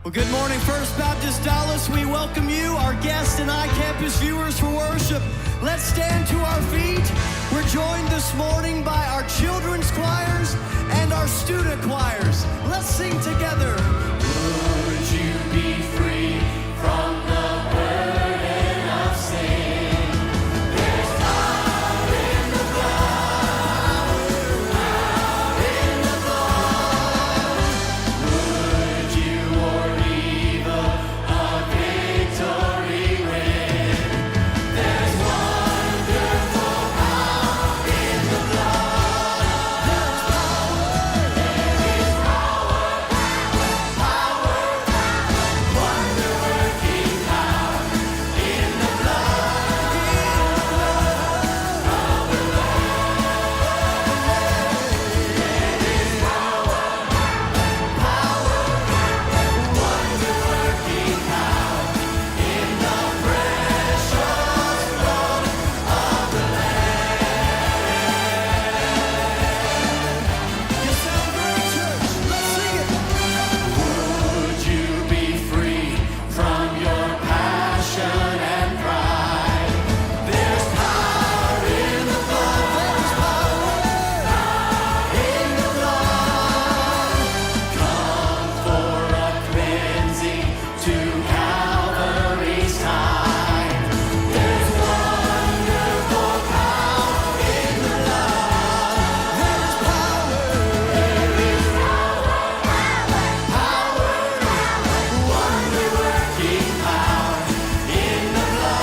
Well, good morning, First Baptist Dallas. We welcome you, our guests and iCampus viewers for worship. Let's stand to our feet. We're joined this morning by our children's choirs and our student choirs. Let's sing together. Would you be free from the burden of sin? There's power in the blood, power in the blood. Would you or evil a victory win? There's wonderful power in the blood. There's power, there is power, wonder-working power in the blood, of the Lamb. There is wonder-working power in the precious blood of the Lamb. You sound great, church. Let's sing it. Would you be free from your passion and pride? There's power in the blood. There's power in the blood. Come for a cleansing to Calvary's side. There's wonderful power in the blood. There's power, wonder-working power in the blood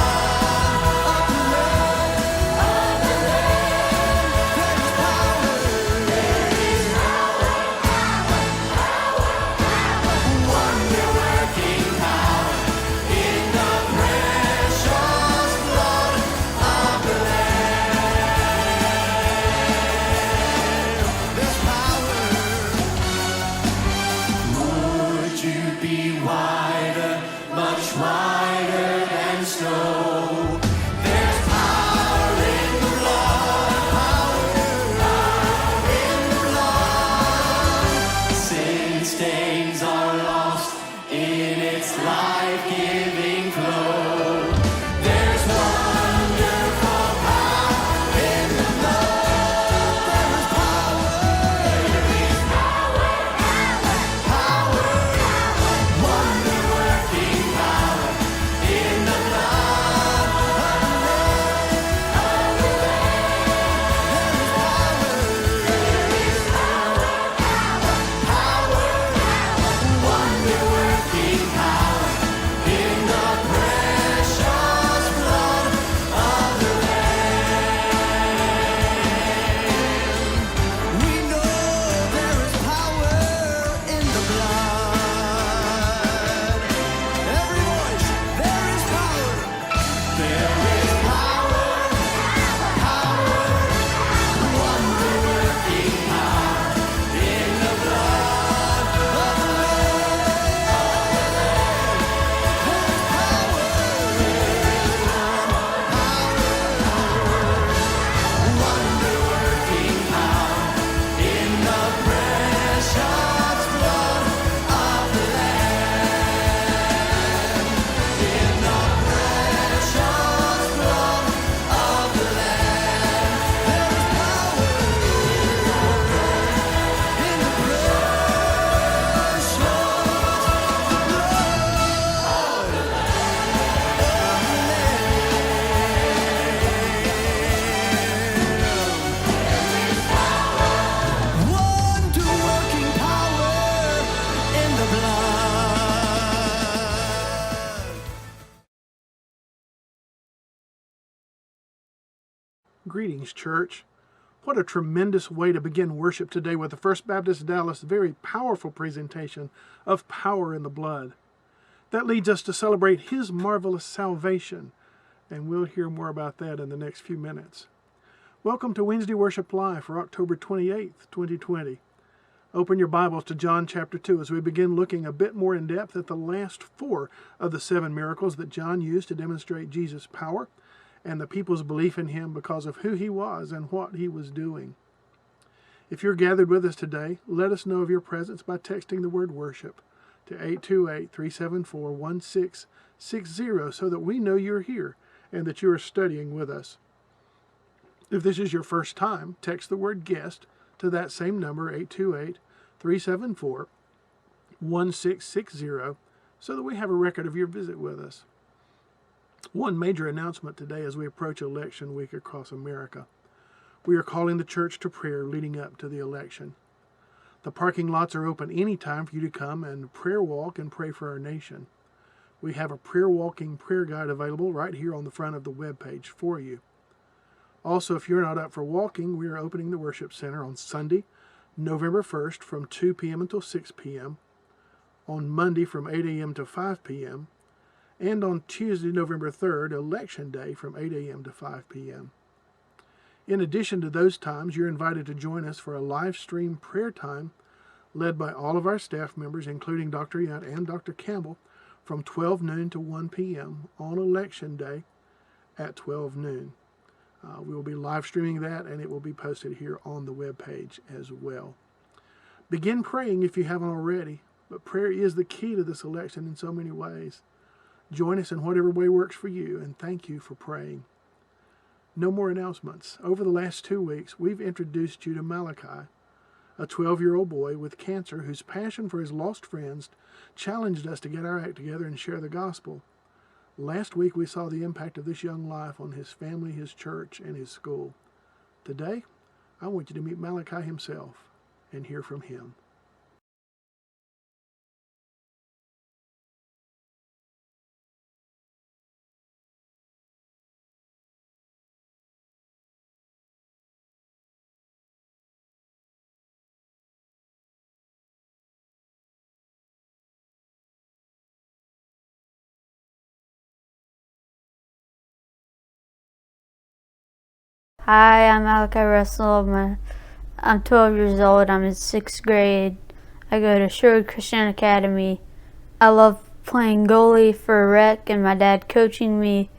of the Lamb. There's power, wonder-working power in the precious blood of the Lamb. There's power. Would you be whiter, much whiter than snow? There's power in the blood, power in the blood. Sin stains are lost in its life-giving flow. There's wonderful power in the blood. There's power, wonder-working power in the blood of the Lamb. There's power, wonder-working power in the precious blood of the Lamb. We know there is power in the blood. Every voice, there is power. There is power, wonder-working power in the blood of the wonder-working power in the precious blood of the Lamb. In the precious blood of the Lamb. There is power in the precious wonder-working power in the blood. Greetings, church. What a tremendous way to begin worship today with the First Baptist Dallas very powerful presentation of Power in the Blood. That leads us to celebrate His marvelous salvation, and we'll hear more about that in the next few minutes. Welcome to Wednesday Worship Live for October 28th, 2020. Open your Bibles to John chapter 2 as we begin looking a bit more in depth at the last 4 of the 7 miracles that John used to demonstrate Jesus' power and the people's belief in Him because of who He was and what He was doing. If you're gathered with us today, let us know of your presence by texting the word worship to 828-374-1660 so that we know you're here and that you are studying with us. If this is your first time, text the word guest to that same number, 828-374-1660, so that we have a record of your visit with us. One major announcement today as we approach election week across America. We are calling the church to prayer leading up to the election. The parking lots are open anytime for you to come and prayer walk and pray for our nation. We have a prayer walking prayer guide available right here on the front of the webpage for you. Also, if you're not up for walking, we are opening the worship center on Sunday, November 1st from 2 p.m. until 6 p.m., on Monday from 8 a.m. to 5 p.m., and on Tuesday, November 3rd, Election Day, from 8 a.m. to 5 p.m. In addition to those times, you're invited to join us for a live stream prayer time led by all of our staff members, including Dr. Yunt and Dr. Campbell, from 12 noon to 1 p.m. on Election Day at 12 noon. We will be live streaming that, and it will be posted here on the web page as well. Begin praying if you haven't already, but prayer is the key to this election in so many ways. Join us in whatever way works for you, and thank you for praying. No more announcements. Over the last 2 weeks, we've introduced you to Malachi, a 12-year-old boy with cancer whose passion for his lost friends challenged us to get our act together and share the gospel. Last week, we saw the impact of this young life on his family, his church, and his school. Today, I want you to meet Malachi himself and hear from him. Hi, I'm Malachi Russell. I'm 12 years old. I'm in 6th grade. I go to Sherwood Christian Academy. I love playing goalie for rec and my dad coaching me.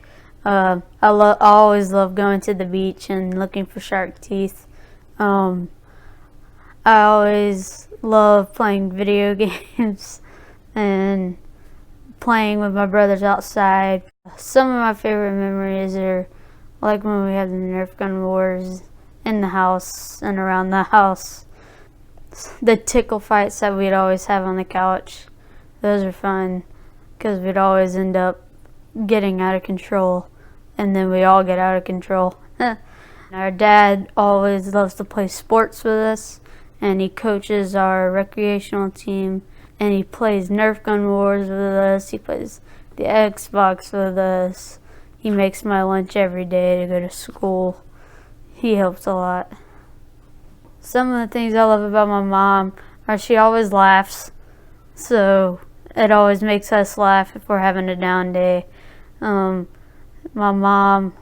I always love going to the beach and looking for shark teeth. I always love playing video games and playing with my brothers outside. Some of my favorite memories are like when we had the Nerf gun wars in the house and around the house. The tickle fights that we'd always have on the couch. Those are fun because we'd always end up getting out of control, and then we all get out of control. Our dad always loves to play sports with us, and he coaches our recreational team, and he plays Nerf gun wars with us. He plays the Xbox with us. He makes my lunch every day to go to school. He helps a lot. Some of the things I love about my mom are she always laughs. So it always makes us laugh if we're having a down day. My mom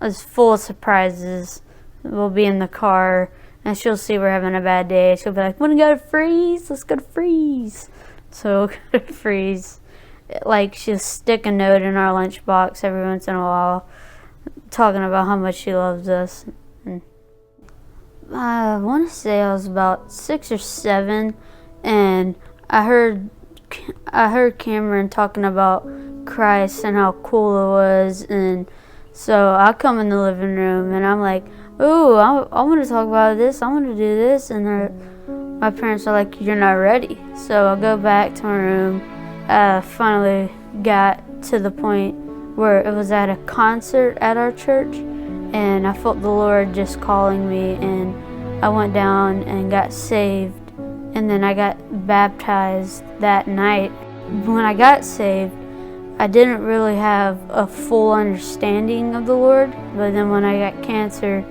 is full of surprises. We'll be in the car and she'll see we're having a bad day. She'll be like, "Wanna go to Freeze? Let's go to Freeze." So we'll go to Freeze. Like, she'll stick a note in our lunchbox every once in a while talking about how much she loves us. And I want to say I was about 6 or 7, and I heard Cameron talking about Christ and how cool it was, and so I come in the living room and I'm like, "Ooh, I want to talk about this, I want to do this," and my parents are like, "You're not ready." So I go back to my room. Finally got to the point where it was at a concert at our church, and I felt the Lord just calling me, and I went down and got saved, and then I got baptized that night. When I got saved, I didn't really have a full understanding of the Lord, but then when I got cancer,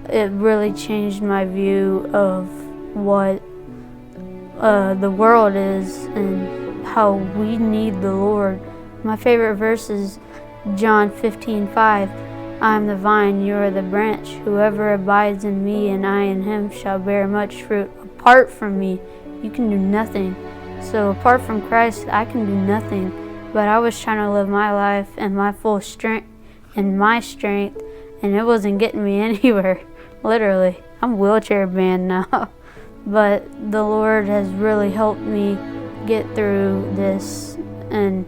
it really changed my view of what the world is and how we need the Lord. My favorite verse is John 15:5. "I am the vine, you are the branch. Whoever abides in me and I in him shall bear much fruit. Apart from me, you can do nothing." So apart from Christ, I can do nothing. But I was trying to live my life in my full strength and it wasn't getting me anywhere. Literally, I'm wheelchair bound now. But the Lord has really helped me get through this and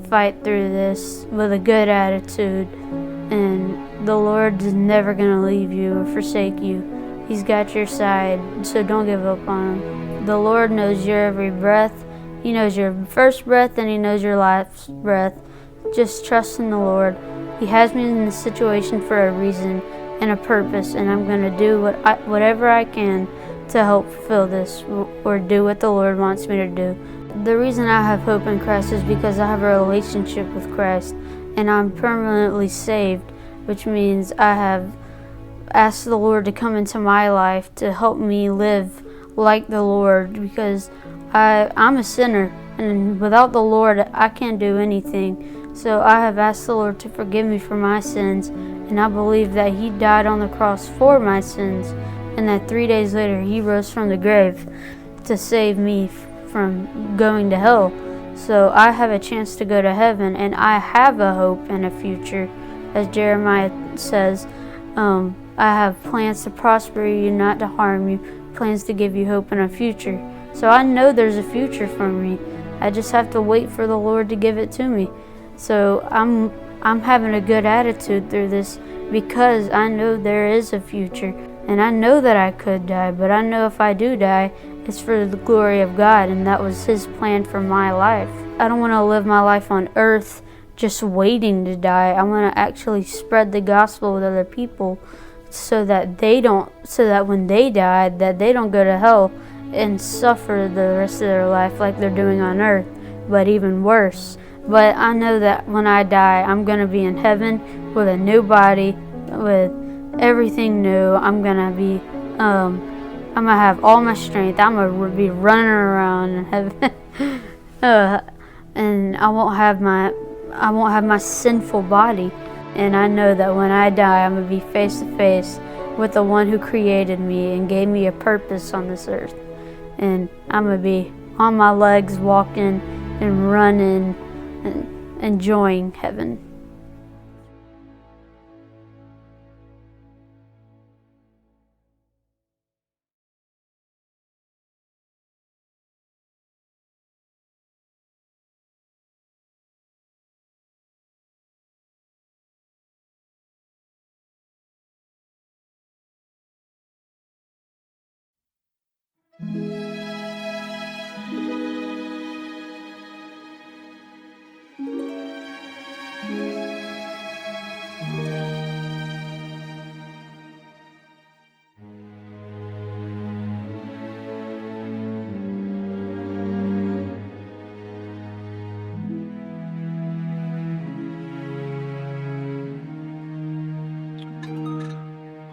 fight through this with a good attitude, and the Lord is never going to leave you or forsake you. He's got your side, so don't give up on him. The Lord knows your every breath. He knows your first breath and he knows your last breath. Just trust in the Lord. He has me in this situation for a reason and a purpose, and I'm going to do whatever I can to help fulfill this or do what the Lord wants me to do. The reason I have hope in Christ is because I have a relationship with Christ and I'm permanently saved, which means I have asked the Lord to come into my life to help me live like the Lord, because I'm a sinner and without the Lord I can't do anything. So I have asked the Lord to forgive me for my sins, and I believe that He died on the cross for my sins, and that 3 days later He rose from the grave to save me from going to hell. So I have a chance to go to heaven, and I have a hope and a future. As Jeremiah says, I have plans to prosper you, not to harm you, plans to give you hope and a future. So I know there's a future for me. I just have to wait for the Lord to give it to me. So I'm having a good attitude through this because I know there is a future, and I know that I could die, but I know if I do die, it's for the glory of God, and that was His plan for my life. I don't want to live my life on earth just waiting to die. I want to actually spread the gospel with other people so that when they die, that they don't go to hell and suffer the rest of their life like they're doing on earth, but even worse. But I know that when I die, I'm going to be in heaven with a new body, with everything new. I'm going to have all my strength. I'm going to be running around in heaven. And I won't have my sinful body. And I know that when I die, I'm going to be face to face with the one who created me and gave me a purpose on this earth. And I'm going to be on my legs, walking and running and enjoying heaven.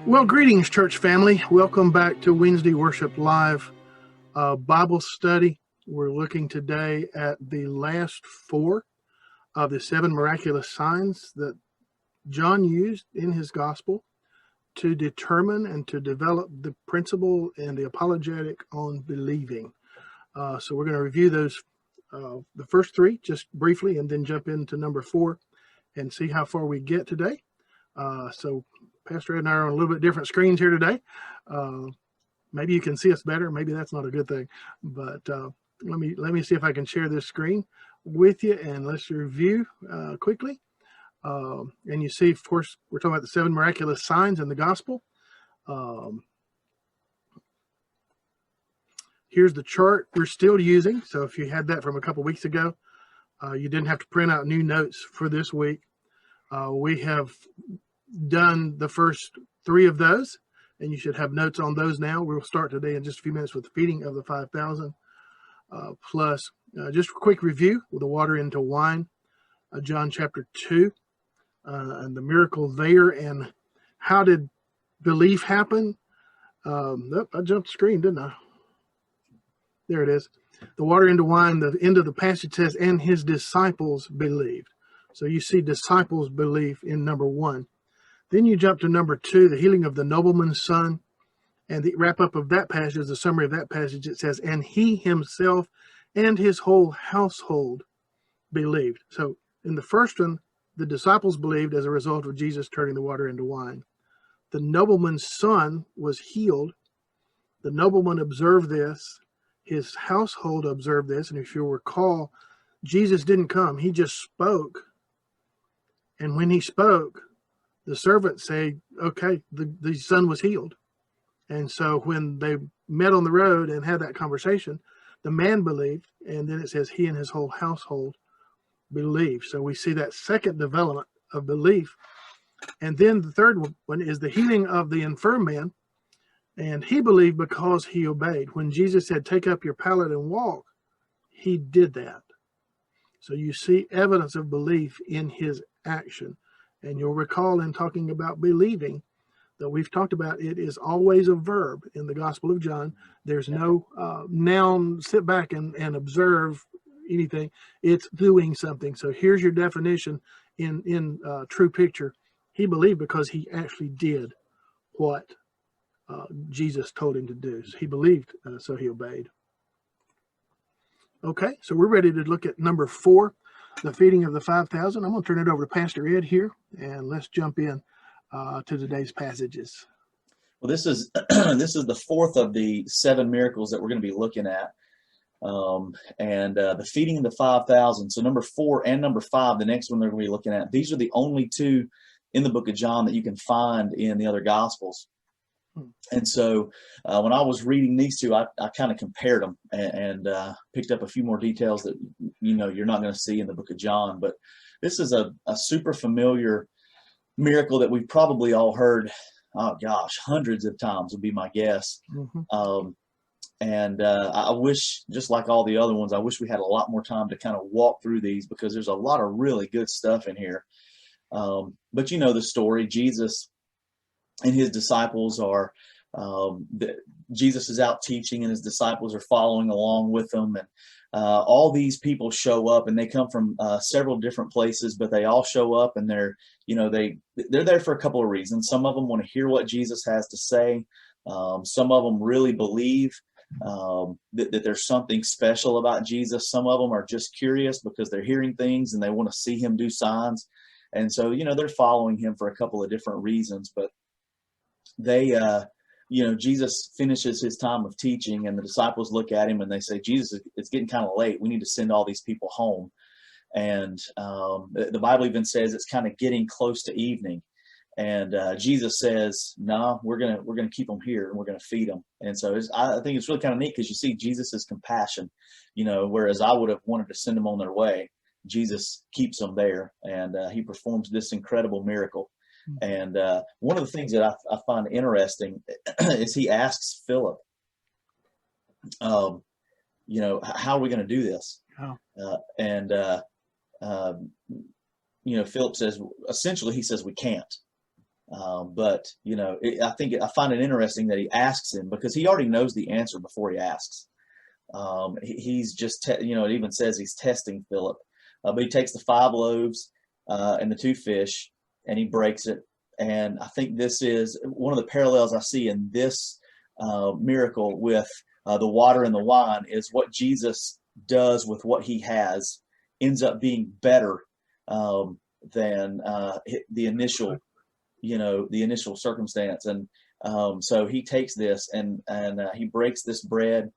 Well, greetings, church family. Welcome back to Wednesday Worship Live Bible Study. We're looking today at the last 4 of the 7 miraculous signs that John used in his gospel to determine and to develop the principle and the apologetic on believing. So we're going to review those, the first 3 just briefly, and then jump into number 4 and see how far we get today. So Pastor Ed and I are on a little bit different screens here today. Maybe you can see us better. Maybe that's not a good thing. But let me see if I can share this screen with you, and let's review quickly. And you see, of course, we're talking about the 7 miraculous signs in the gospel. Here's the chart we're still using. So if you had that from a couple weeks ago, you didn't have to print out new notes for this week. We have done the first 3 of those, and you should have notes on those now. We'll start today in just a few minutes with the feeding of the 5,000, plus just a quick review with the water into wine, John chapter 2, and the miracle there, and how did belief happen. I jumped the screen, didn't I? There it is. The water into wine, the end of the passage says, and his disciples believed. So you see disciples believe in number 1. Then you jump to number 2, the healing of the nobleman's son. And the wrap up of that passage, the summary of that passage, it says, and he himself and his whole household believed. So in the first one, the disciples believed as a result of Jesus turning the water into wine. The nobleman's son was healed. The nobleman observed this, His household observed this, and if you'll recall, Jesus didn't come. He just spoke. And when he spoke, the servants say, okay, the son was healed. And so when they met on the road and had that conversation, the man believed, and then it says he and his whole household believed. So we see that second development of belief. And then the third one is the healing of the infirm man. And he believed because he obeyed. When Jesus said, take up your pallet and walk, he did that. So you see evidence of belief in his action. And you'll recall in talking about believing that we've talked about, it is always a verb in the Gospel of John. There's no noun, sit back and observe anything. It's doing something. So here's your definition in true picture. He believed because he actually did what Jesus told him to do. So he believed, so he obeyed. Okay, so we're ready to look at number 4, the feeding of the 5,000. I'm going to turn it over to Pastor Ed here, and let's jump in to today's passages. Well, this is this is the 4th of the 7 miracles that we're going to be looking at, and the feeding of the 5,000. So number 4 and number 5, the next one they're going to be looking at. These are the only 2 in the book of John that you can find in the other Gospels. And so when I was reading these 2, I kind of compared them and picked up a few more details that you're not going to see in the book of John. But this is a super familiar miracle that we've probably all heard, oh gosh, hundreds of times would be my guess. Mm-hmm. I wish, just like all the other ones, I wish we had a lot more time to kind of walk through these, because there's a lot of really good stuff in here. But you know the story. Jesus and his disciples are, Jesus is out teaching and his disciples are following along with him. And all these people show up, and they come from several different places, but they all show up, and they're there for a couple of reasons. Some of them want to hear what Jesus has to say. Some of them really believe that there's something special about Jesus. Some of them are just curious because they're hearing things and they want to see him do signs. And so, they're following him for a couple of different reasons, but they, Jesus finishes his time of teaching, and the disciples look at him and they say, Jesus, it's getting kind of late. We need to send all these people home. And the Bible even says it's kind of getting close to evening. And Jesus says, no, we're gonna keep them here, and we're gonna feed them. And so I think it's really kind of neat, because you see Jesus's compassion, whereas I would have wanted to send them on their way, Jesus keeps them there, and he performs this incredible miracle. And one of the things that I find interesting is he asks Philip, how are we going to do this? Oh. Philip says, essentially, he says we can't. But I find it interesting that he asks him, because he already knows the answer before he asks. He's just, it even says he's testing Philip. But he takes the 5 loaves and the 2 fish, and he breaks it. And I think this is one of the parallels I see in this miracle with the water and the wine, is what Jesus does with what he has ends up being better than the initial, the initial circumstance. And so he takes this and he breaks this bread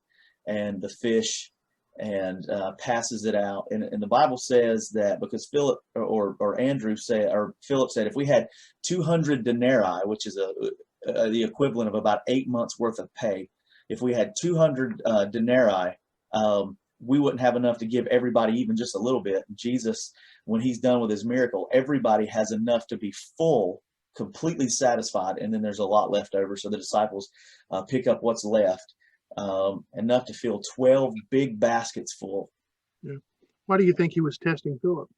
and the fish and passes it out. And the Bible says that because Philip or Andrew said, or Philip said, if we had 200 denarii, which is the equivalent of about 8 months worth of pay, if we had 200 denarii, we wouldn't have enough to give everybody even just a little bit. Jesus, when he's done with his miracle, everybody has enough to be full, completely satisfied, and then there's a lot left over. So the disciples pick up what's left. Enough to fill 12 big baskets full. Yeah. Why do you think he was testing Philip?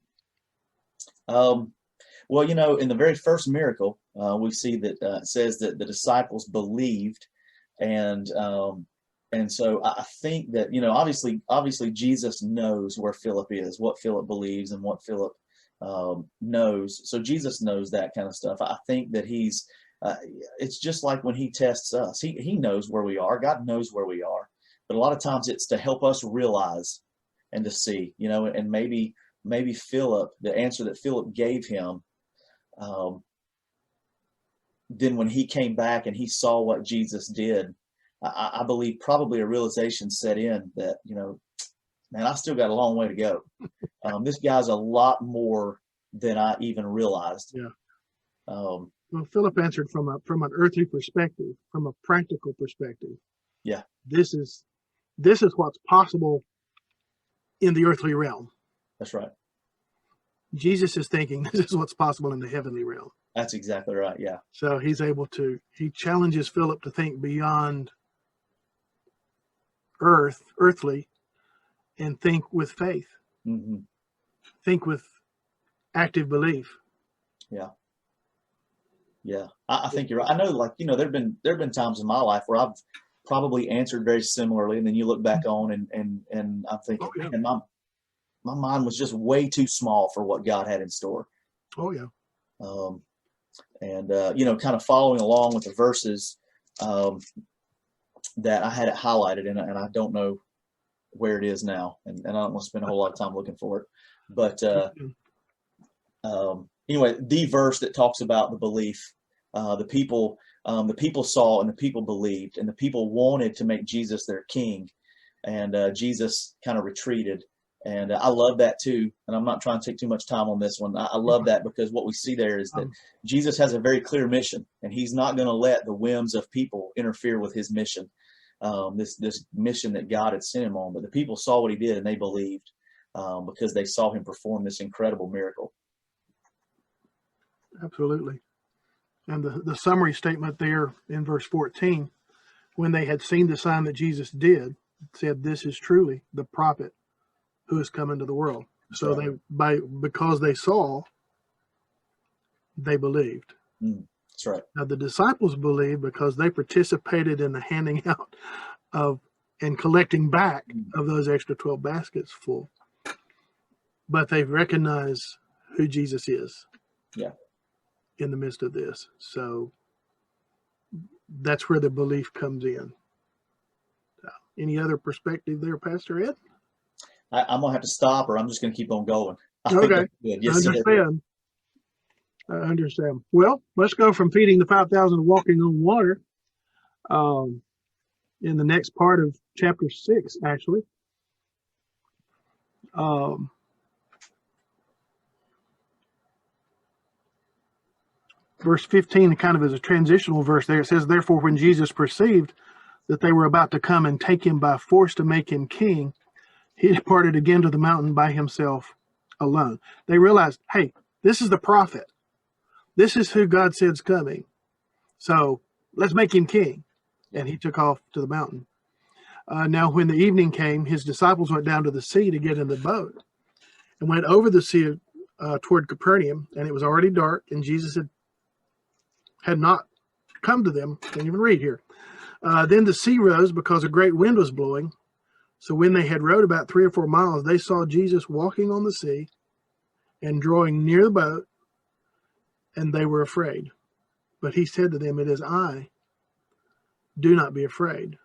Well, in the very first miracle, we see that it says that the disciples believed, and so I think that obviously Jesus knows where Philip is, what Philip believes, and what Philip knows. So Jesus knows that kind of stuff. I think that he's. It's just like when he tests us. He knows where we are. God knows where we are. But a lot of times it's to help us realize and to see, and maybe Philip, the answer that Philip gave him, then when he came back and he saw what Jesus did, I believe probably a realization set in that, man, I still got a long way to go. This guy's a lot more than I even realized. Yeah. Um, Well, Philip answered from an earthly perspective, from a practical perspective. yeah, This is what's possible in the earthly realm. that's right. Jesus is thinking this is what's possible in the heavenly realm. That's exactly right. Yeah. So he challenges Philip to think beyond earthly, and think with faith, Mm-hmm. think with active belief. Yeah. Yeah. I think you're right. I know, like, there've been times in my life where I've probably answered very similarly, and then you look back on and I'm thinking, Oh, yeah. man, my mind was just way too small for what God had in store. Oh, yeah. And kind of following along with the verses that I had it highlighted, and I don't know where it is now, and I don't want to spend a whole lot of time looking for it. But anyway, the verse that talks about the belief, the people saw and the people believed, and the people wanted to make Jesus their king, and Jesus kind of retreated. And I love that too. And I'm not trying to take too much time on this one. I love that because what we see there is that Jesus has a very clear mission, and he's not going to let the whims of people interfere with his mission, this mission that God had sent him on. But the people saw what he did, and they believed because they saw him perform this incredible miracle. Absolutely. And the summary statement there in verse 14, when they had seen the sign that Jesus did, said, "This is truly the prophet who has come into the world." So because they saw, they believed. That's right. Now the disciples believed because they participated in the handing out of and collecting back of those extra 12 baskets full. But they recognize who Jesus is. Yeah. In the midst of this. So that's where the belief comes in. Any other perspective there, Pastor Ed? I'm going to have to stop, or I'm just going to keep on going. Okay. Yes, I understand. Well, let's go from feeding the 5,000 to walking on water in the next part of chapter 6, actually. Verse 15 kind of is a transitional verse there. It says, "Therefore, when Jesus perceived that they were about to come and take him by force to make him king, he departed again to the mountain by himself alone." They realized, hey, this is the prophet. This is who God said's coming. So let's make him king. And he took off to the mountain. Now, when the evening came, his disciples went down to the sea to get in the boat and went over the sea toward Capernaum. And it was already dark, and Jesus had not come to them. Can't even read here. Then the sea rose because a great wind was blowing. So when they had rowed about 3 or 4 miles, they saw Jesus walking on the sea and drawing near the boat, and they were afraid. But he said to them, "It is I. Do not be afraid."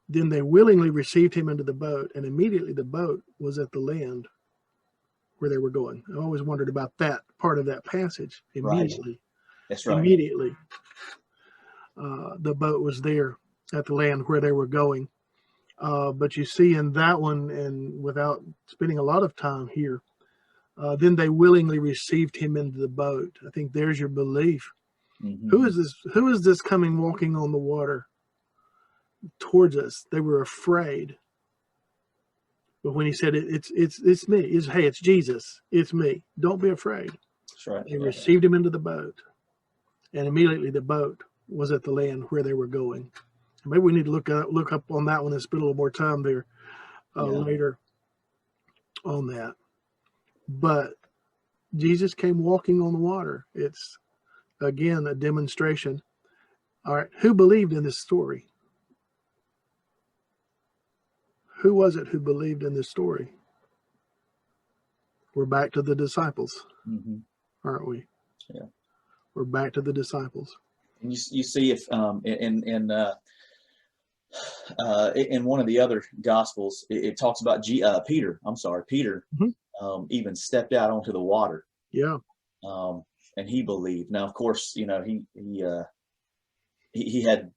Then they willingly received him into the boat, and immediately the boat was at the land where they were going. I always wondered about that part of that passage. Immediately. Right. That's right. Immediately. The boat was there at the land where they were going. But you see in that one, and without spending a lot of time here, then they willingly received him into the boat. I think there's your belief. Mm-hmm. Who is this coming walking on the water towards us? They were afraid. But when he said it's me, it's Jesus, it's me. Don't be afraid. That's right. They received him into the boat, and immediately the boat was at the land where they were going. Maybe we need to look up on that one and spend a little more time there later on that. But Jesus came walking on the water. It's, again, a demonstration. All right, who believed in this story? Who was it who believed in this story? We're back to the disciples, aren't we? Yeah. We're back to the disciples. And you see if in one of the other gospels, it talks about Peter. Peter even stepped out onto the water. Yeah. And he believed. Now, of course, he had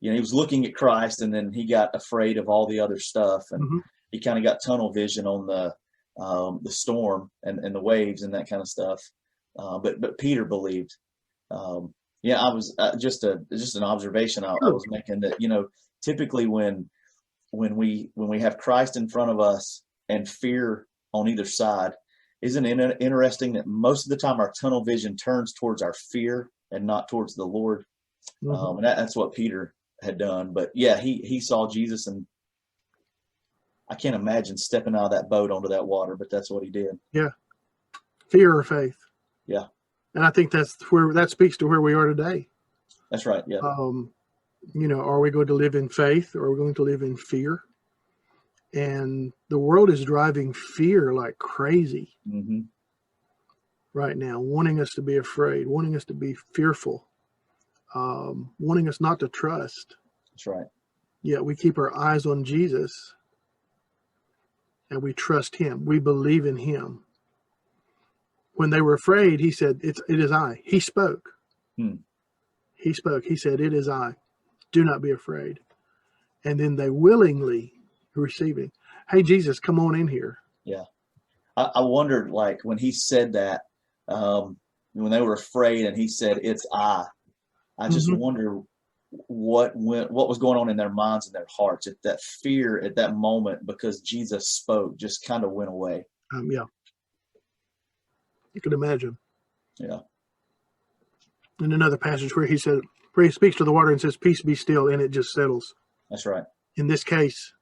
he was looking at Christ, and then he got afraid of all the other stuff, and Mhm. he kind of got tunnel vision on the storm and the waves and that kind of stuff. But Peter believed. Yeah, I was just an observation I Sure. was making, that typically when we have Christ in front of us and fear on either side, isn't it interesting that most of the time our tunnel vision turns towards our fear and not towards the Lord? Mhm. And that's what Peter had done. But yeah, he saw Jesus, and I can't imagine stepping out of that boat onto that water, but that's what he did. Yeah. Fear or faith. Yeah, And I think that speaks to where we are today. that's right. Yeah, Are we going to live in faith, or are we going to live in fear? And the world is driving fear like crazy hmm right now, wanting us to be afraid, wanting us to be fearful, wanting us not to trust. that's right. Yet we keep our eyes on Jesus, and we trust him. We believe in him. When they were afraid, he said, it is I. He spoke. Hmm. He spoke. He said, it is I. Do not be afraid. And then they willingly receiving. Hey, Jesus, come on in here. Yeah, I wondered, like, when he said that, when they were afraid, and he said, "It's I." I just Mhm. wonder what was going on in their minds and their hearts. If that fear at that moment, because Jesus spoke, just kind of went away. Yeah, you can imagine. Yeah, In another passage where he speaks to the water and says, peace be still, and it just settles. that's right. In this case,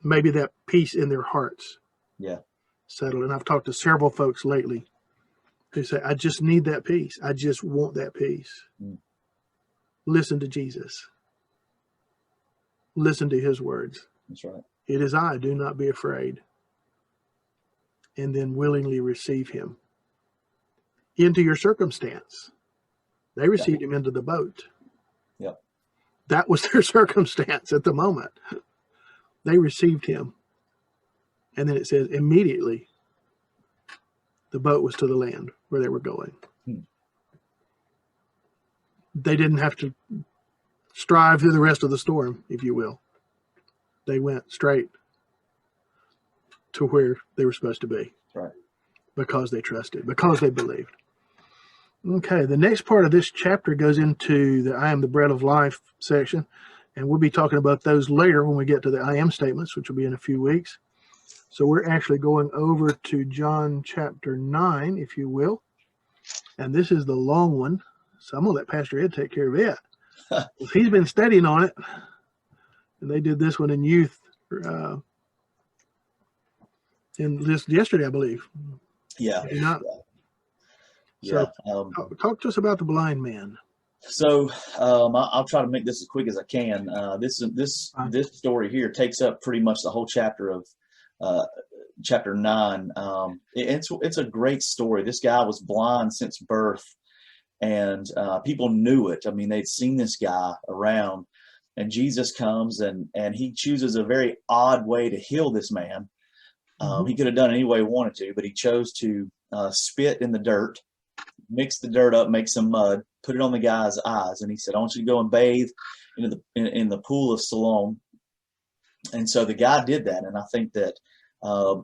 maybe that peace in their hearts Yeah, settled. And I've talked to several folks lately who say, I just need that peace. I just want that peace. Mm. Listen to Jesus. Listen to his words. that's right. It is I, do not be afraid. And then willingly receive him into your circumstance. They received him into the boat. Yeah, That was their circumstance at the moment. They received him. And then it says, immediately the boat was to the land where they were going. Hmm. They didn't have to strive through the rest of the storm, if you will. They went straight to where they were supposed to be. right. Because they trusted, because they believed. Okay, the next part of this chapter goes into the I am the bread of life section, and we'll be talking about those later when we get to the I am statements, which will be in a few weeks. So we're actually going over to John chapter 9, if you will, and this is the long one, so I'm going to let Pastor Ed take care of it. He's been studying on it, and they did this one in youth yesterday, I believe. Yeah, Did you not? yeah. So talk to us about the blind man. So I'll try to make this as quick as I can. This story here takes up pretty much the whole chapter of chapter 9. It's a great story. This guy was blind since birth, and people knew it. I mean, they'd seen this guy around, and Jesus comes and he chooses a very odd way to heal this man. He could have done it any way he wanted to, but he chose to spit in the dirt, mix the dirt up, make some mud, put it on the guy's eyes, and he said, "I want you to go and bathe in the pool of Siloam." And so the guy did that, and I think that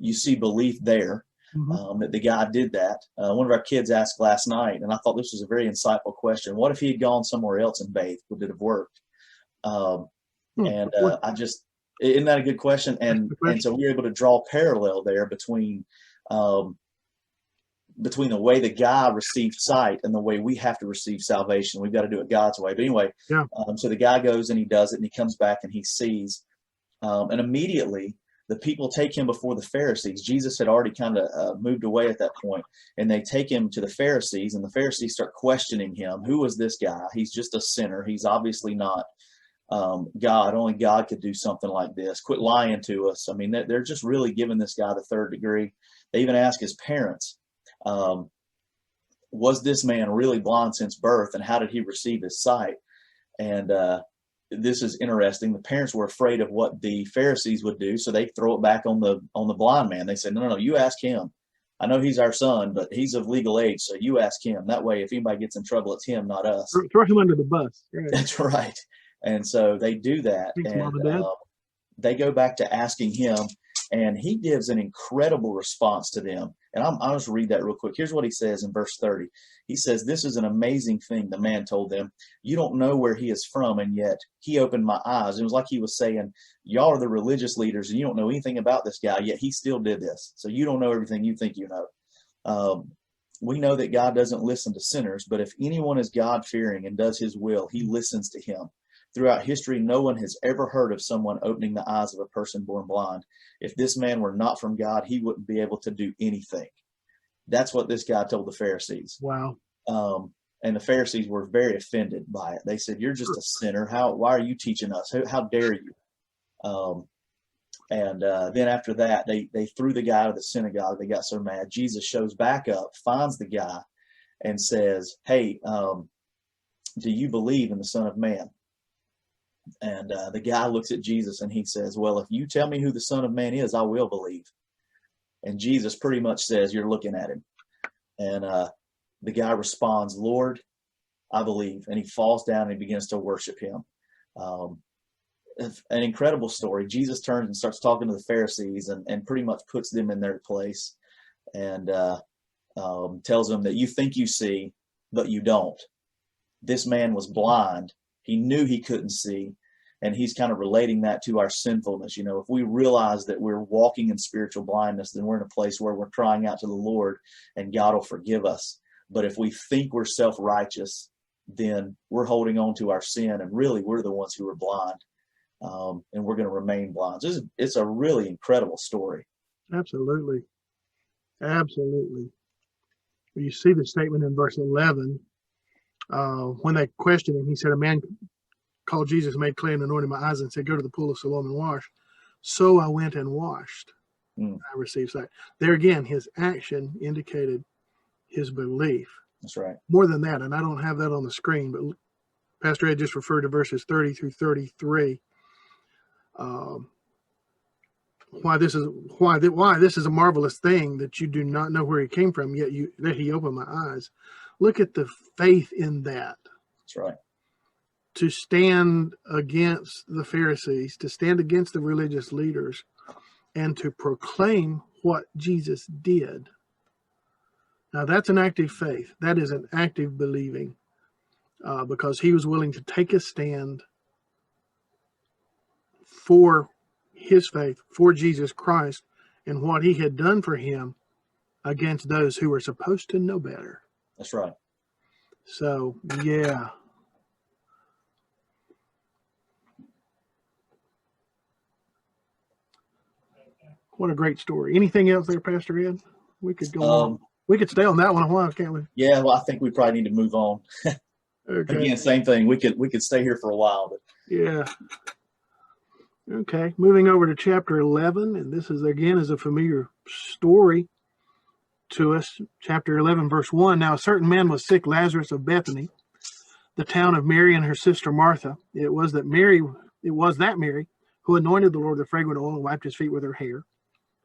you see belief there, that the guy did that. One of our kids asked last night, and I thought this was a very insightful question: what if he had gone somewhere else and bathed? Would it have worked? Isn't that a good question? And so we were able to draw a parallel there between the way the guy received sight and the way we have to receive salvation. We've got to do it God's way. But anyway, so the guy goes and he does it, and he comes back and he sees, and immediately the people take him before the Pharisees. Jesus had already kind of moved away at that point, and they take him to the Pharisees, and the Pharisees start questioning him. Who is this guy? He's just a sinner. He's obviously not God. Only God could do something like this. Quit lying to us. I mean, they're just really giving this guy the third degree. They even ask his parents, was this man really blind since birth, and how did he receive his sight? And this is interesting. The parents were afraid of what the Pharisees would do, so they throw it back on the blind man. They said, no, you ask him. I know he's our son, but he's of legal age, so you ask him. That way, if anybody gets in trouble, it's him, not us. Throw him under the bus. Right. That's right. And so they do that. Thanks, And Mom and Dad. they go back to asking him, and he gives an incredible response to them. And I'll just read that real quick. Here's what he says in verse 30. He says, "This is an amazing thing," the man told them. "You don't know where he is from, and yet he opened my eyes." It was like he was saying, y'all are the religious leaders, and you don't know anything about this guy, yet he still did this. So you don't know everything you think you know. We know that God doesn't listen to sinners, but if anyone is God-fearing and does his will, he listens to him. Throughout history, no one has ever heard of someone opening the eyes of a person born blind. If this man were not from God, he wouldn't be able to do anything. That's what this guy told the Pharisees. Wow. And the Pharisees were very offended by it. They said, "You're just a sinner. Why are you teaching us? How dare you?" Then after that, they threw the guy out of the synagogue. They got so mad. Jesus shows back up, finds the guy, and says, "Hey, do you believe in the Son of Man?" And the guy looks at Jesus and he says, "Well, if you tell me who the Son of Man is, I will believe." And Jesus pretty much says, "You're looking at him." And the guy responds, "Lord, I believe." And he falls down and he begins to worship him. An incredible story. Jesus turns and starts talking to the Pharisees and pretty much puts them in their place and tells them that you think you see, but you don't. This man was blind. He knew he couldn't see, and he's kind of relating that to our sinfulness. You know, if we realize that we're walking in spiritual blindness, then we're in a place where we're crying out to the Lord and God will forgive us. But if we think we're self-righteous, then we're holding on to our sin, and really we're the ones who are blind, and we're going to remain blind. So it's a really incredible story. Absolutely. Absolutely. You see the statement in verse 11. When they questioned him, he said, "A man called Jesus made clay and anointed my eyes and said, 'Go to the pool of Siloam and wash.' So I went and washed. I received sight." There again, his action indicated his belief. That's right. More than that, and I don't have that on the screen, but Pastor Ed just referred to verses 30 through 33. Why this is a marvelous thing that you do not know where he came from, yet that he opened my eyes. Look at the faith in that. That's right. To stand against the Pharisees, to stand against the religious leaders, and to proclaim what Jesus did. Now that's an active faith. That is an active believing, because he was willing to take a stand for his faith, for Jesus Christ, and what he had done for him against those who were supposed to know better. That's right. So, yeah. What a great story. Anything else there, Pastor Ed? We could go on. We could stay on that one a while, can't we? Yeah, well, I think we probably need to move on. Okay. Again, same thing. We could stay here for a while, but Yeah. Okay, moving over to chapter 11, and this is a familiar story to us. Chapter 11, verse 1. Now a certain man was sick, Lazarus of Bethany, the town of Mary and her sister Martha. It was that Mary who anointed the Lord with fragrant oil and wiped his feet with her hair,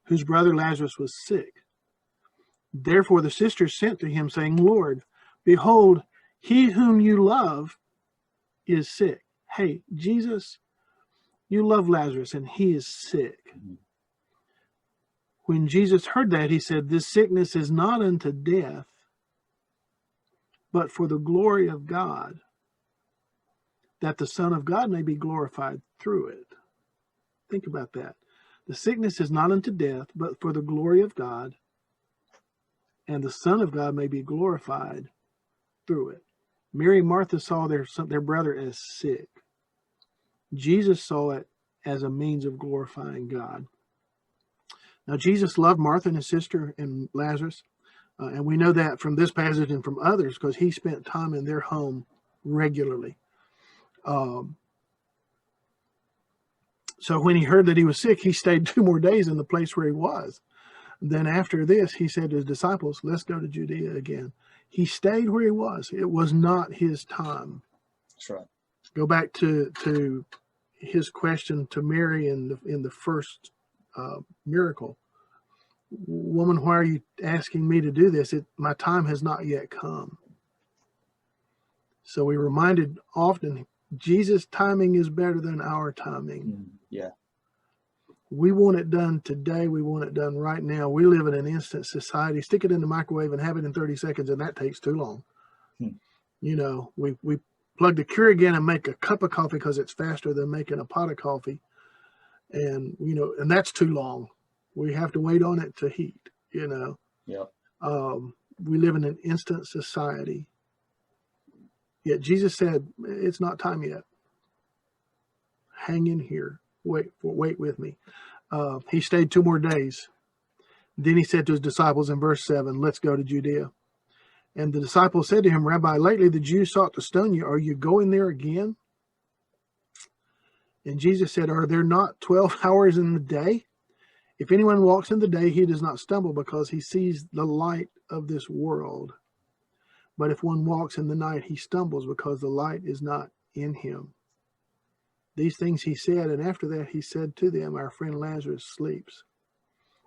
whose brother Lazarus was sick. Therefore the sisters sent to him, saying, "Lord, behold, he whom you love is sick." Hey, Jesus, you love Lazarus and he is sick. Mm-hmm. When Jesus heard that, he said, "This sickness is not unto death, but for the glory of God, that the Son of God may be glorified through it." Think about that. The sickness is not unto death, but for the glory of God, and the Son of God may be glorified through it. Mary and Martha saw their brother as sick. Jesus saw it as a means of glorifying God. Now, Jesus loved Martha and his sister and Lazarus, and we know that from this passage and from others because he spent time in their home regularly. So when he heard that he was sick, he stayed 2 more days in the place where he was. Then after this, he said to his disciples, "Let's go to Judea again." He stayed where he was. It was not his time. That's right. Go back to his question to Mary in the first miracle. "Woman, why are you asking me to do this? My time has not yet come." So we reminded often Jesus' timing is better than our timing. Yeah. We want it done today. We want it done right now. We live in an instant society. Stick it in the microwave and have it in 30 seconds, and that takes too long. You know, we plug the Keurig in and make a cup of coffee because it's faster than making a pot of coffee. And, you know, and that's too long. We have to wait on it to heat, you know. Yep. We live in an instant society. Yet Jesus said, it's not time yet. Hang in here. Wait with me. He stayed 2 more days. Then he said to his disciples in verse 7, let's go to Judea. And the disciples said to him, Rabbi, lately the Jews sought to stone you. Are you going there again? And Jesus said, are there not 12 hours in the day? If anyone walks in the day, he does not stumble because he sees the light of this world. But if one walks in the night, he stumbles because the light is not in him. These things he said, and after that he said to them, our friend Lazarus sleeps,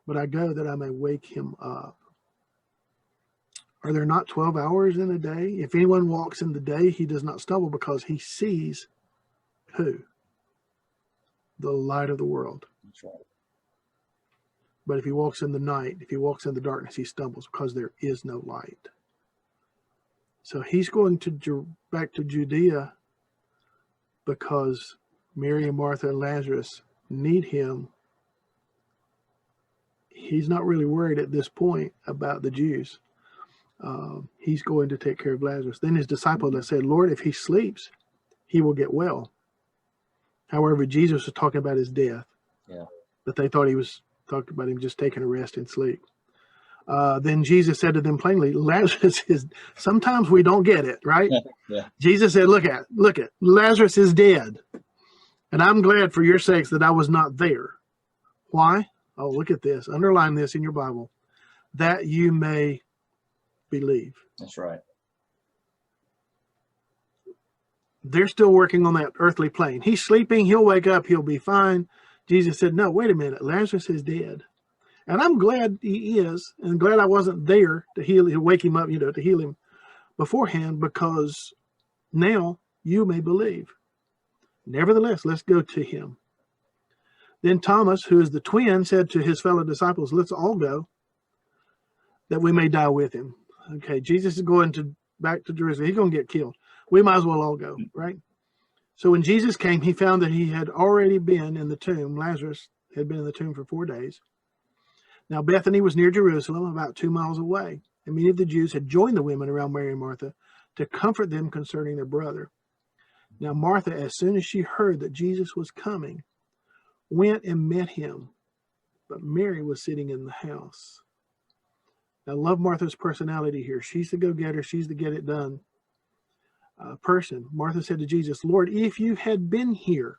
but I go that I may wake him up. Are there not 12 hours in a day? If anyone walks in the day, he does not stumble because he sees who? The light of the world. That's right. But if he walks in the night, if he walks in the darkness, he stumbles because there is no light. So he's going back to Judea because Mary and Martha and Lazarus need him. He's not really worried at this point about the Jews. He's going to take care of Lazarus. Then his disciples said, Lord, if he sleeps, he will get well. However, Jesus was talking about his death. Yeah. But they thought he was talking about him just taking a rest and sleep. Then Jesus said to them plainly, Lazarus is, sometimes we don't get it, right? Yeah. Jesus said, look at, Lazarus is dead. And I'm glad for your sakes that I was not there. Why? Oh, look at this. Underline this in your Bible. That you may believe. That's right. They're still working on that earthly plane. He's sleeping. He'll wake up. He'll be fine. Jesus said, no, wait a minute. Lazarus is dead. And I'm glad he is, and glad I wasn't there to wake him up, to heal him beforehand, because now you may believe. Nevertheless, let's go to him. Then Thomas, who is the twin, said to his fellow disciples, let's all go, that we may die with him. Okay, Jesus is going back to Jerusalem. He's going to get killed. We might as well all go, right? So when Jesus came, he found that he had already been in the tomb. Lazarus had been in the tomb for 4 days. Now Bethany was near Jerusalem, about 2 miles away, and many of the Jews had joined the women around Mary and Martha to comfort them concerning their brother. Now Martha, as soon as she heard that Jesus was coming, went and met him, but Mary was sitting in the house. Now I love Martha's personality here. She's the go-getter. She's the get-it-done person. Martha said to Jesus, Lord, if you had been here,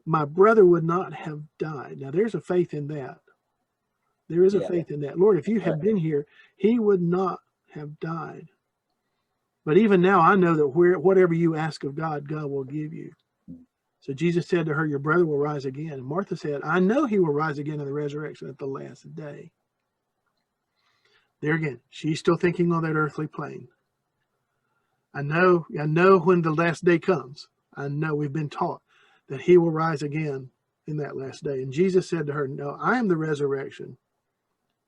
my brother would not have died. Now there's a faith in that. There is a faith in that. Lord, if you had been here, he would not have died. But even now, I know that whatever you ask of God, God will give you. So Jesus said to her, your brother will rise again. And Martha said, I know he will rise again in the resurrection at the last day. There again, she's still thinking on that earthly plane. I know when the last day comes. I know we've been taught that he will rise again in that last day. And Jesus said to her, no, I am the resurrection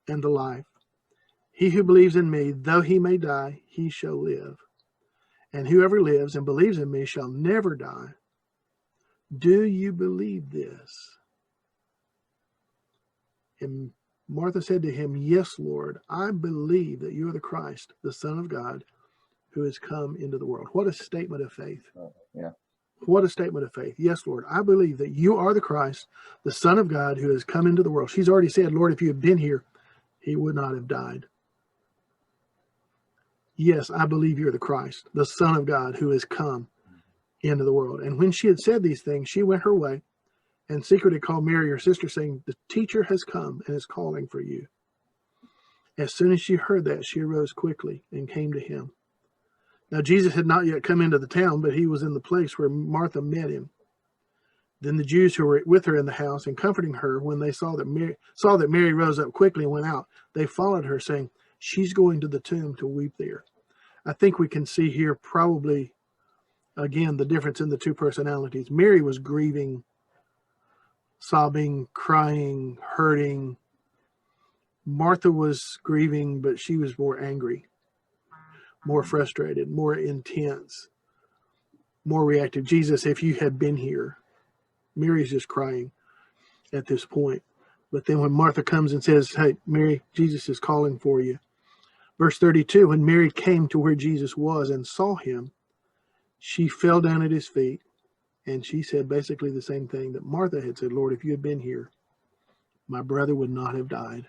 and the life. He who believes in me, though he may die, he shall live. And whoever lives and believes in me shall never die. Do you believe this? And Martha said to him, yes, Lord, I believe that you are the Christ, the Son of God, who has come into the world. What a statement of faith. Yeah. What a statement of faith. Yes, Lord, I believe that you are the Christ, the Son of God, who has come into the world. She's already said, Lord, if you had been here, he would not have died. Yes, I believe you're the Christ, the Son of God, who has come into the world. And when she had said these things, she went her way and secretly called Mary, her sister, saying, the teacher has come and is calling for you. As soon as she heard that, she arose quickly and came to him. Now, Jesus had not yet come into the town, but he was in the place where Martha met him. Then the Jews who were with her in the house and comforting her, when they saw that Mary rose up quickly and went out, they followed her, saying, she's going to the tomb to weep there. I think we can see here probably Again, the difference in the two personalities. Mary was grieving, sobbing, crying, hurting. Martha was grieving, but she was more angry, more frustrated, more intense, more reactive. Jesus, if you had been here. Mary's just crying at this point. But then when Martha comes and says, hey, Mary, Jesus is calling for you. Verse 32, when Mary came to where Jesus was and saw him, she fell down at his feet, and she said basically the same thing that Martha had said, Lord, if you had been here, my brother would not have died.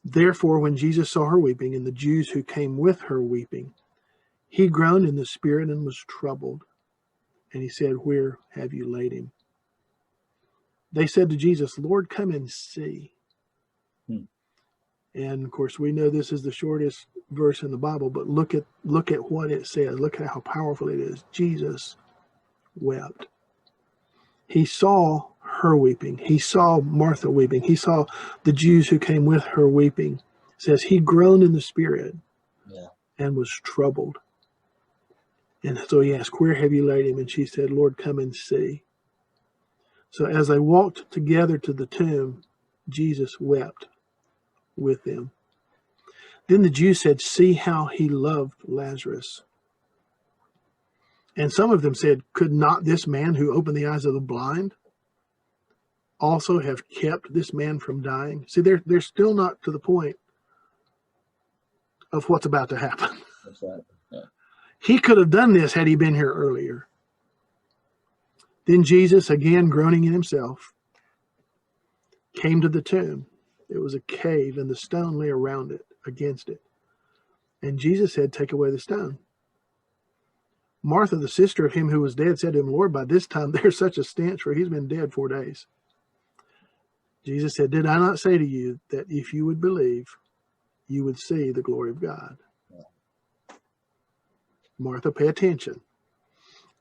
Therefore, when Jesus saw her weeping, and the Jews who came with her weeping, he groaned in the spirit and was troubled. And he said, where have you laid him? They said to Jesus, Lord, come and see. And of course, we know this is the shortest verse in the Bible, but look at what it says. Look at how powerful it is. Jesus wept. He saw her weeping. He saw Martha weeping. He saw the Jews who came with her weeping. It says he groaned in the spirit and was troubled. And so he asked, where have you laid him? And she said, Lord, come and see. So as they walked together to the tomb, Jesus wept with them. Then the Jews said, see how he loved Lazarus. And some of them said, could not this man who opened the eyes of the blind also have kept this man from dying? See, they're still not to the point of what's about to happen. That's right. Yeah. He could have done this had he been here earlier. Then Jesus, again groaning in himself, came to the tomb. It was a cave, and the stone lay around it, against it. And Jesus said, take away the stone. Martha, the sister of him who was dead, said to him, Lord, by this time there's such a stench, for he's been dead 4 days. Jesus said, did I not say to you that if you would believe, you would see the glory of God? Yeah. Martha, pay attention.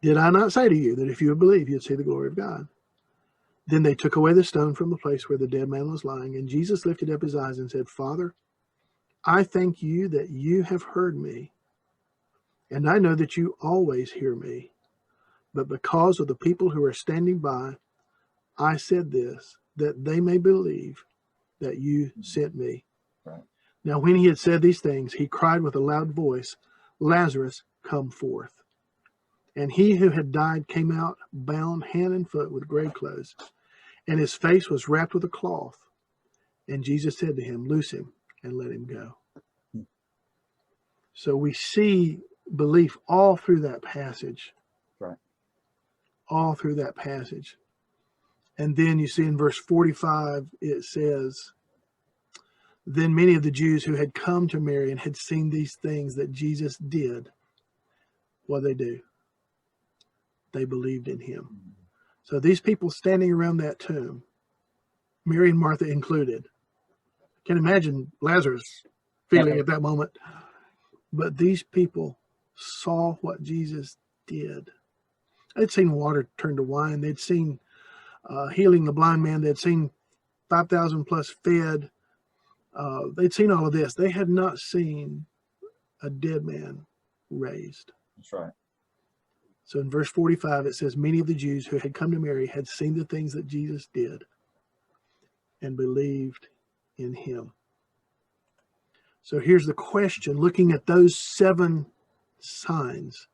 Did I not say to you that if you would believe, you'd see the glory of God? Then they took away the stone from the place where the dead man was lying, and Jesus lifted up his eyes and said, Father, I thank you that you have heard me, and I know that you always hear me. But because of the people who are standing by, I said this, that they may believe that you sent me. Right. Now when he had said these things, he cried with a loud voice, Lazarus, come forth. And he who had died came out, bound hand and foot with grave clothes, and his face was wrapped with a cloth. And Jesus said to him, loose him and let him go. So we see belief all through that passage. Right. All through that passage. And then you see in verse 45, it says, then many of the Jews who had come to Mary and had seen these things that Jesus did, what they do? They believed in him. So these people standing around that tomb, Mary and Martha included, I can imagine Lazarus feeling at that moment. But these people saw what Jesus did. They'd seen water turn to wine. They'd seen healing the blind man. They'd seen 5,000 plus fed. They'd seen all of this. They had not seen a dead man raised. That's right. So in verse 45, it says, many of the Jews who had come to Mary had seen the things that Jesus did and believed in him. So here's the question, looking at those 7 signs,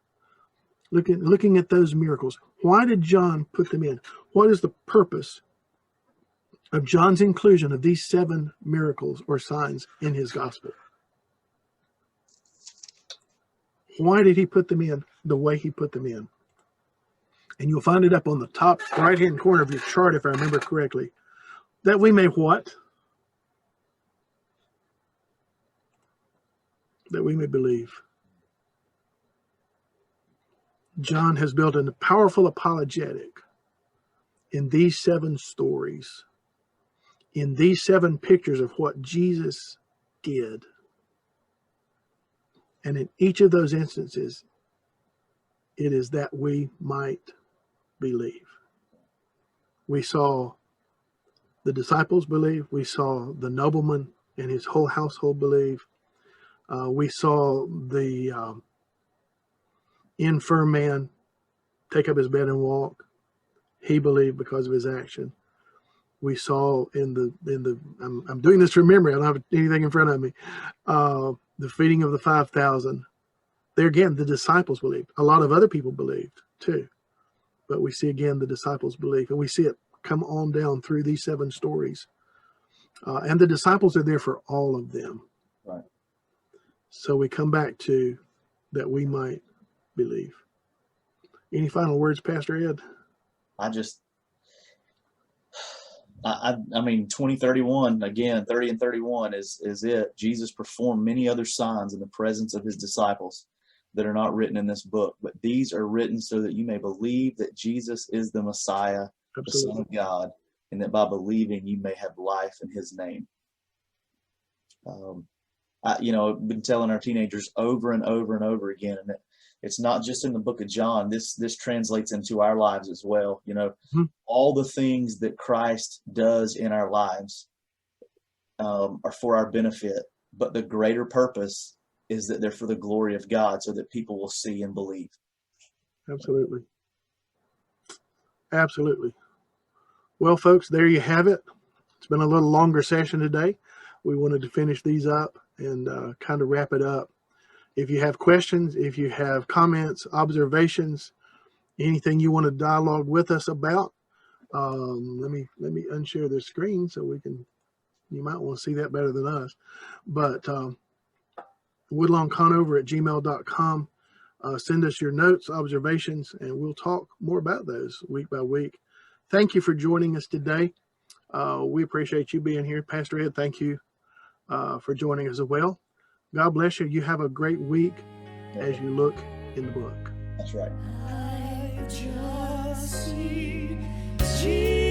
looking at those miracles, why did John put them in? What is the purpose of John's inclusion of these 7 miracles or signs in his gospel? Why did he put them in the way he put them in? And you'll find it up on the top right-hand corner of your chart, if I remember correctly. That we may what? That we may believe. John has built a powerful apologetic in these 7 stories, in these 7 pictures of what Jesus did. And in each of those instances, it is that we might believe. We saw the disciples believe. We saw the nobleman and his whole household believe. We saw the infirm man take up his bed and walk. He believed because of his action. We saw in the I'm doing this from memory. I don't have anything in front of me. The feeding of the 5,000. There again, the disciples believed. A lot of other people believed too. But we see again the disciples believe, and we see it come on down through these 7 stories. And the disciples are there for all of them. Right. So we come back to that we might believe. Any final words, Pastor Ed? I mean, 20:31 again, 30 and 31 is it. Jesus performed many other signs in the presence of his disciples that are not written in this book, but these are written so that you may believe that Jesus is the Messiah, Absolutely. the Son of God, and that by believing you may have life in his name. I've been telling our teenagers over and over and over again, and it's not just in the book of John. This translates into our lives as well. All the things that Christ does in our lives are for our benefit, but the greater purpose is that they're for the glory of God, so that people will see and believe. Absolutely. Absolutely. Well, folks, there you have it. It's been a little longer session today. We wanted to finish these up and kind of wrap it up. If you have questions, if you have comments, observations, anything you want to dialogue with us about, let me unshare the screen so we can. You might want to see that better than us. But woodlawnconover@gmail.com. Send us your notes, observations, and we'll talk more about those week by week. Thank you for joining us today. We appreciate you being here. Pastor Ed, thank you for joining us as well. God bless you. You have a great week as you look in the book. That's right. I just see Jesus.